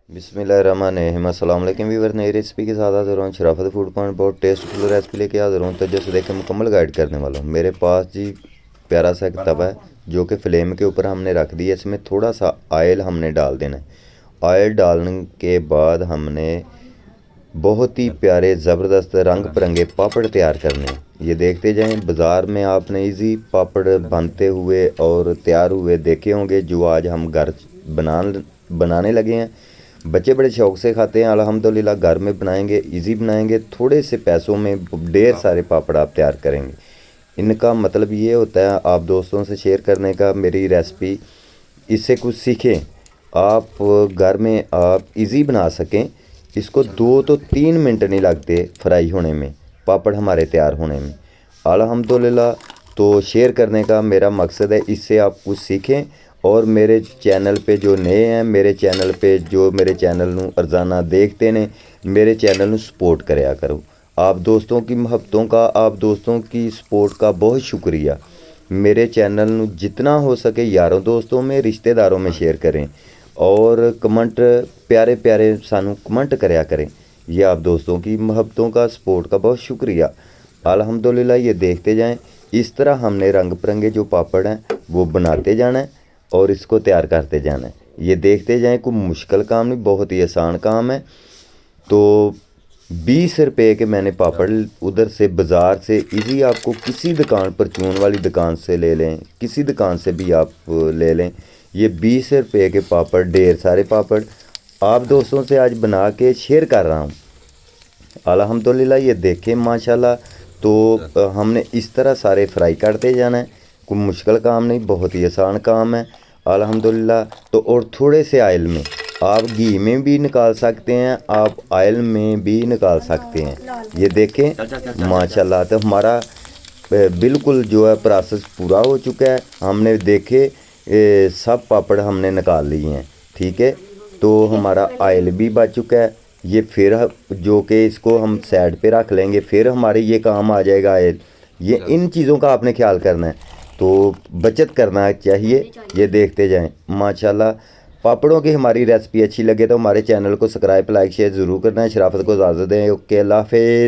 बिस्मिल्लाहिर्रहमानिर्रहीम। अस्सलाम वालेकुम व्यूअर, नई रेसिपी के साथ हाजिर हूँ। शराफत फूड पॉइंट बहुत टेस्टफुल रेसिपी लेके हाजिर हूँ। तो जैसे देखें मुकम्मल गाइड करने वाला हूँ। मेरे पास जी प्यारा सा एक तवा है जो कि फ्लेम के ऊपर हमने रख दिया। इसमें थोड़ा सा ऑयल हमने डाल देना है। ऑयल डालने के बाद हमने बहुत ही प्यारे ज़बरदस्त रंग बिरंगे पापड़ तैयार करने हैं। ये देखते जाएं, बाज़ार में आपने इजी पापड़ बनते हुए और तैयार हुए देखे होंगे, जो आज हम घर बनाने लगे हैं। बच्चे बड़े शौक़ से खाते हैं। अल्हम्दुलिल्लाह घर में बनाएंगे, इजी बनाएंगे, थोड़े से पैसों में ढेर सारे पापड़ आप तैयार करेंगे। इनका मतलब ये होता है आप दोस्तों से शेयर करने का, मेरी रेसिपी, इससे कुछ सीखें, आप घर में आप इजी बना सकें। इसको 2 तो 3 मिनट नहीं लगते फ्राई होने में, पापड़ हमारे तैयार होने में। अल्हम्दुलिल्लाह तो शेयर करने का मेरा मकसद है, इससे आप कुछ सीखें। और मेरे चैनल पे जो नए हैं, मेरे चैनल नू रोज़ाना देखते ने, मेरे चैनल नू सपोर्ट करया करो। आप दोस्तों की मोहब्बतों का, आप दोस्तों की सपोर्ट का बहुत शुक्रिया। मेरे चैनल नू जितना हो सके यारों दोस्तों में, रिश्तेदारों में शेयर करें और कमेंट प्यारे प्यारे सानू कमेंट करया करें। ये आप दोस्तों की मोहब्बतों का, सपोर्ट का बहुत शुक्रिया। अल्हम्दुलिल्लाह ये देखते जाएं। इस तरह हमने रंग बिरंगे जो पापड़ हैं वो बनाते जाना है और इसको तैयार करते जाना है। ये देखते जाएं, कोई मुश्किल काम नहीं, बहुत ही आसान काम है। तो 20 रुपए के मैंने पापड़ उधर से बाज़ार से इजी आपको किसी दुकान, परचून वाली दुकान से ले लें, किसी दुकान से भी आप ले लें। ये 20 रुपए के पापड़, ढेर सारे पापड़ आप दोस्तों से आज बना के शेयर कर रहा हूँ। अल्हम्दुलिल्लाह ये देखें माशाल्लाह। तो हमने इस तरह सारे फ्राई करते जाना है। कोई मुश्किल काम नहीं, बहुत ही आसान काम है अल्हम्दुलिल्लाह। तो और थोड़े से ऑयल में, आप घी में भी निकाल सकते हैं, आप ऑयल में भी निकाल सकते हैं। ये देखें माशाल्लाह। तो हमारा बिल्कुल जो है प्रोसेस पूरा हो चुका है। हमने देखे सब पापड़ हमने निकाल लिए हैं, ठीक है। तो हमारा ऑयल भी बच चुका है। ये फिर जो कि इसको हम साइड पे रख लेंगे, फिर हमारे ये काम आ जाएगा ऑयल। ये इन चीज़ों का आपने ख्याल करना है, तो बचत करना चाहिए। ये देखते जाएं माशाल्लाह। पापड़ों की हमारी रेसिपी अच्छी लगे तो हमारे चैनल को सब्सक्राइब, लाइक, शेयर ज़रूर करना है। शराफत को इजाज़त दें। ओके, अल्लाह हाफ़िज़।